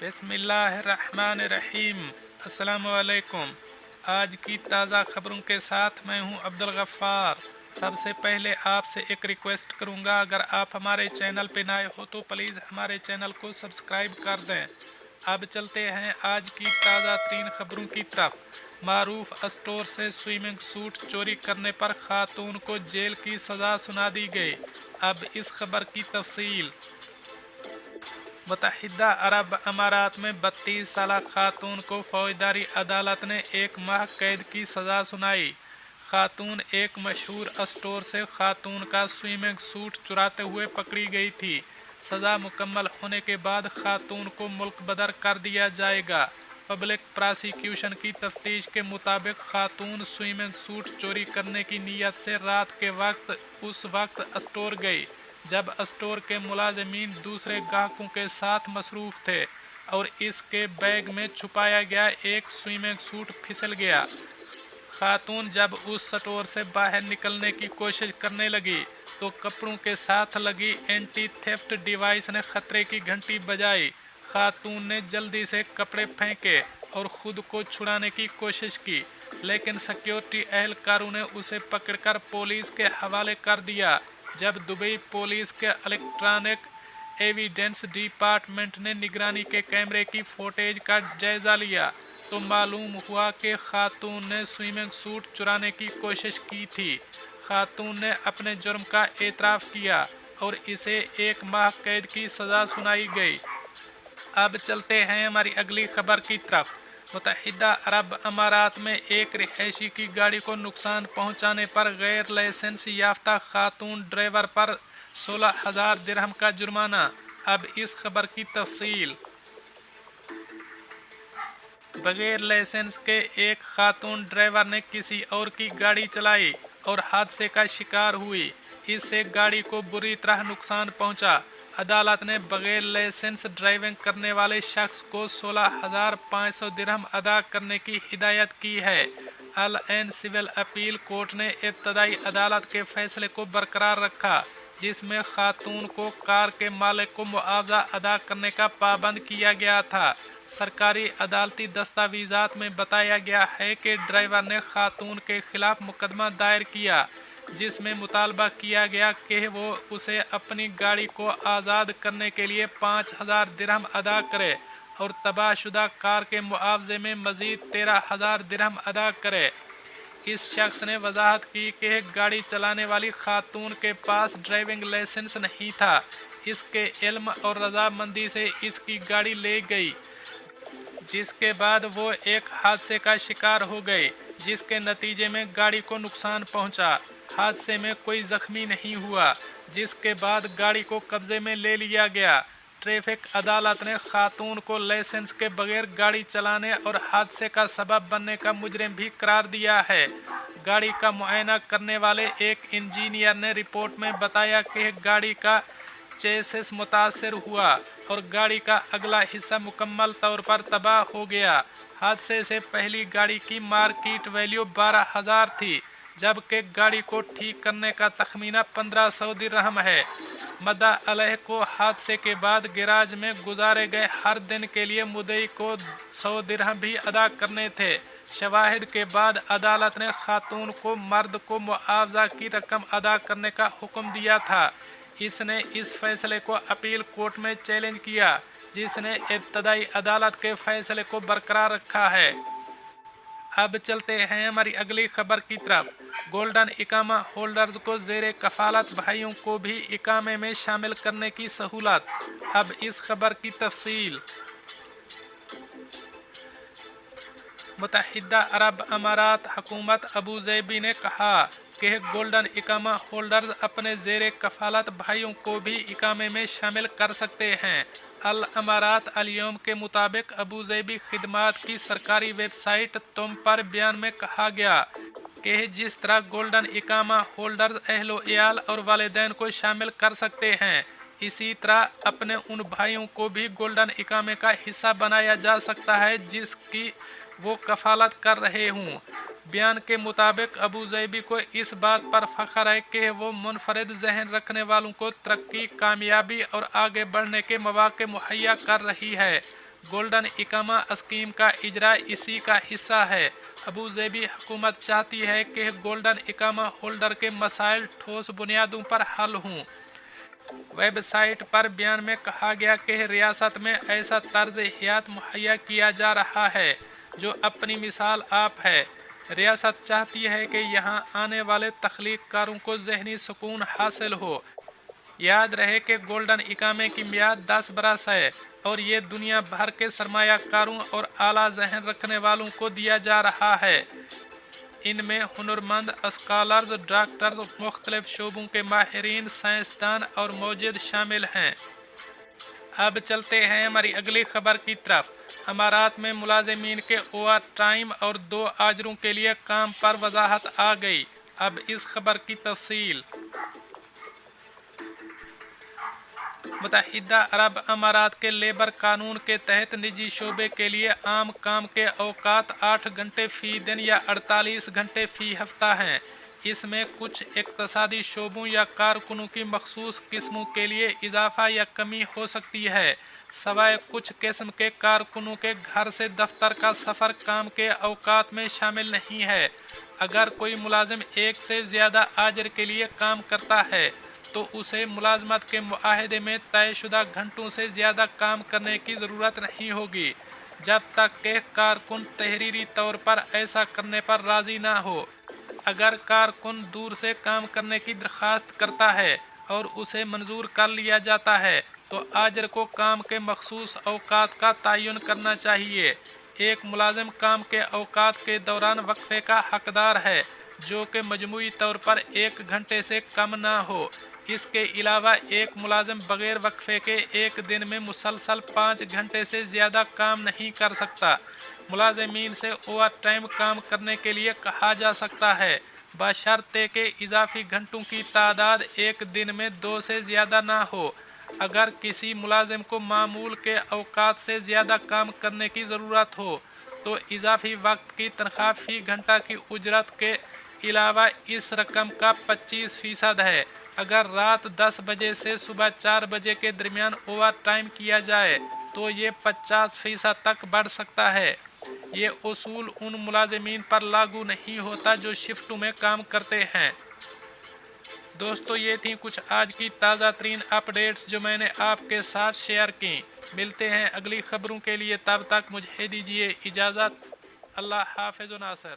बिस्मिल्लाहिर्रहमानिर्रहीम। अस्सलाम वालेकुम। आज की ताज़ा खबरों के साथ मैं हूं अब्दुल गफ्फार। सबसे पहले आपसे एक रिक्वेस्ट करूंगा, अगर आप हमारे चैनल पे नए हो तो प्लीज़ हमारे चैनल को सब्सक्राइब कर दें। अब चलते हैं आज की ताज़ा तरीन खबरों की तरफ। मारूफ स्टोर से स्विमिंग सूट चोरी करने पर खातून को जेल की सज़ा सुना दी गई। अब इस खबर की तफसील। मुत्तहिदा अरब अमारात में 32 साल खातून को फौजदारी अदालत ने 1 माह कैद की सज़ा सुनाई। खातून एक मशहूर स्टोर से खातून का स्विमिंग सूट चुराते हुए पकड़ी गई थी। सज़ा मुकम्मल होने के बाद खातून को मुल्क बदर कर दिया जाएगा। पब्लिक प्रोसिक्यूशन की तफ्तीश के मुताबिक खातून स्विमिंग सूट चोरी करने की नीयत से रात के वक्त उस वक्त स्टोर गई जब स्टोर के मुलाजिमीन दूसरे ग्राहकों के साथ मसरूफ़ थे और इसके बैग में छुपाया गया एक स्विमिंग सूट फिसल गया। खातून जब उस स्टोर से बाहर निकलने की कोशिश करने लगी तो कपड़ों के साथ लगी एंटी थेफ्ट डिवाइस ने खतरे की घंटी बजाई। खातून ने जल्दी से कपड़े फेंके और ख़ुद को छुड़ाने की कोशिश की, लेकिन सिक्योरिटी एहलकारों ने उसे पकड़कर पुलिस के हवाले कर दिया। जब दुबई पुलिस के इलेक्ट्रॉनिक एविडेंस डिपार्टमेंट ने निगरानी के कैमरे की फुटेज का जायज़ा लिया तो मालूम हुआ कि खातून ने स्विमिंग सूट चुराने की कोशिश की थी। खातून ने अपने जुर्म का एतराफ़ किया और इसे 1 माह कैद की सज़ा सुनाई गई। अब चलते हैं हमारी अगली खबर की तरफ। मुत्तहिदा अरब अमारात में एक रिहायशी की गाड़ी को नुकसान पहुंचाने पर गैर लाइसेंस याफ्ता खातून ड्राइवर पर 16,000 दिरहम का जुर्माना। अब इस खबर की तफसील। बगैर लाइसेंस के एक खातून ड्राइवर ने किसी और की गाड़ी चलाई और हादसे का शिकार हुई। इससे गाड़ी को बुरी तरह नुकसान पहुंचा। अदालत ने बगैर लाइसेंस ड्राइविंग करने वाले शख्स को 16,500 दिरहम अदा करने की हिदायत की है। अल ऐन सिविल अपील कोर्ट ने इब्तदाई अदालत के फैसले को बरकरार रखा, जिसमें खातून को कार के मालिक को मुआवजा अदा करने का पाबंद किया गया था। सरकारी अदालती दस्तावेज़ात में बताया गया है कि ड्राइवर ने खातून के खिलाफ मुकदमा दायर किया, जिसमें मुतालबा किया गया कि वो उसे अपनी गाड़ी को आज़ाद करने के लिए 5,000 दिरहम अदा करे और तबाहशुदा कार के मुआवजे में मज़ीद 13,000 दिरहम अदा करे। इस शख्स ने वजाहत की कि गाड़ी चलाने वाली खातून के पास ड्राइविंग लाइसेंस नहीं था। इसके इल्म और रजामंदी से इसकी गाड़ी ले गई, जिसके बाद वो एक हादसे का शिकार हो गई, जिसके नतीजे में गाड़ी को नुकसान पहुंचा। हादसे में कोई जख्मी नहीं हुआ, जिसके बाद गाड़ी को कब्जे में ले लिया गया। ट्रैफिक अदालत ने खातून को लाइसेंस के बगैर गाड़ी चलाने और हादसे का सबब बनने का मुजरिम भी करार दिया है। गाड़ी का मुआयना करने वाले एक इंजीनियर ने रिपोर्ट में बताया कि गाड़ी का चेसिस मुतासर हुआ और गाड़ी का अगला हिस्सा मुकम्मल तौर पर तबाह हो गया। हादसे से पहली गाड़ी की मार्केट वैल्यू 12,000 थी, जबकि गाड़ी को ठीक करने का तखमीना 1,500 दिरहम है। मद्दा अलैह को हादसे के बाद गैराज में गुजारे गए हर दिन के लिए मुद्दई को 100 दिरहम भी अदा करने थे। शवाहिद के बाद अदालत ने खातून को मर्द को मुआवजा की रकम अदा करने का हुक्म दिया था। इसने इस फैसले को अपील कोर्ट में चैलेंज किया, जिसने इब्तदाई अदालत के फैसले को बरकरार रखा है। अब चलते हैं हमारी अगली खबर की तरफ। गोल्डन इकामा होल्डर्स को ज़ेरे कफालत भाइयों को भी इकामे में शामिल करने की सहूलत। अब इस खबर की तफसील। मुत्तहिदा अरब अमारात हुकूमत अबू ज़ैबी ने कहा कि गोल्डन इकामा होल्डर्स अपने ज़ेरे कफालत भाइयों को भी इकामे में शामिल कर सकते हैं। अल अमारात अल-यौम के मुताबिक अबू ज़ैबी खिदमात की सरकारी वेबसाइट तुम पर बयान में कहा गया कि जिस तरह गोल्डन इकामा होल्डर्स अहलो-इयाल और वालिदैन को शामिल कर सकते हैं, इसी तरह अपने उन भाइयों को भी गोल्डन इकामे का हिस्सा बनाया जा सकता है जिसकी वो कफालत कर रहे हों। बयान के मुताबिक अबू ज़ैबी को इस बात पर फ़ख्र है कि वो मुनफरिद जहन रखने वालों को तरक्की, कामयाबी और आगे बढ़ने के मौक़े मुहैया कर रही है। गोल्डन इकामा स्कीम का इजरा इसी का हिस्सा है। अबू ज़ेबी हुकूमत चाहती है कि गोल्डन इकामा होल्डर के मसाइल ठोस बुनियादों पर हल हों। वेबसाइट पर बयान में कहा गया कि रियासत में ऐसा तर्ज हयात मुहैया किया जा रहा है जो अपनी मिसाल आप है। रियासत चाहती है कि यहाँ आने वाले तख्लीक कारों को ज़हनी सुकून हासिल हो। याद रहे कि गोल्डन इकामे की मियाद 10 बरस है और ये दुनिया भर के सरमायाकारों और आला जहन रखने वालों को दिया जा रहा है। इनमें हुनरमंद स्कॉलर्स, डॉक्टर्स, मुख्तलिफ शोबों के माहिरीन, साइंसदान और मौजूद शामिल हैं। अब चलते हैं हमारी अगली खबर की तरफ। अमारात में मुलाजिमीन के ओवर टाइम और 2 आजरों के लिए काम पर वजाहत आ गई। अब इस खबर की तफसील। मुत्तहिदा अरब अमारात के लेबर कानून के तहत निजी शोबे के लिए आम काम के औकात 8 घंटे फ़ी दिन या 48 घंटे फ़ी हफ्ता हैं। इसमें कुछ इक्तसादी शोबों या कारकुनों की मखसूस किस्मों के लिए इजाफा या कमी हो सकती है, सवाए कुछ किस्म के कारकुनों के घर से दफ्तर का सफ़र काम के औकात में शामिल नहीं है। अगर कोई मुलाजिम एक से ज़्यादा आजर के लिए काम करता है तो उसे मुलाजमत के मुआहदे में तयशुदा घंटों से ज़्यादा काम करने की ज़रूरत नहीं होगी, जब तक कि कारकुन तहरीरी तौर पर ऐसा करने पर राज़ी ना हो। अगर कारकुन दूर से काम करने की दरख्वास्त करता है और उसे मंजूर कर लिया जाता है तो आजर को काम के मखसूस औकात का तयन करना चाहिए। एक मुलाजिम काम के औकात के दौरान वक्फे का हकदार है, जो कि मजमूई तौर पर 1 घंटे से कम ना हो। इसके अलावा एक मुलाजिम बगैर वक्फे के एक दिन में मुसलसल 5 घंटे से ज़्यादा काम नहीं कर सकता। मुलाजिमीन से ओवर टाइम काम करने के लिए कहा जा सकता है, बशर्ते के इजाफी घंटों की तादाद एक दिन में 2 से ज़्यादा ना हो। अगर किसी मुलाजिम को मामूल के औकात से ज़्यादा काम करने की ज़रूरत हो तो इजाफी वक्त की तनख्वाह फ़ी घंटा की उजरत के अलावा इस रकम का 25% है। अगर रात 10 बजे से सुबह 4 बजे के दरमियान ओवर टाइम किया जाए तो ये 50% तक बढ़ सकता है। ये उसूल उन मुलाजिमीन पर लागू नहीं होता जो शिफ्टों में काम करते हैं। दोस्तों, ये थी कुछ आज की ताज़ा तरीन अपडेट्स जो मैंने आपके साथ शेयर की। मिलते हैं अगली खबरों के लिए, तब तक मुझे दीजिए इजाज़त। अल्लाह हाफ़िज़ नासर।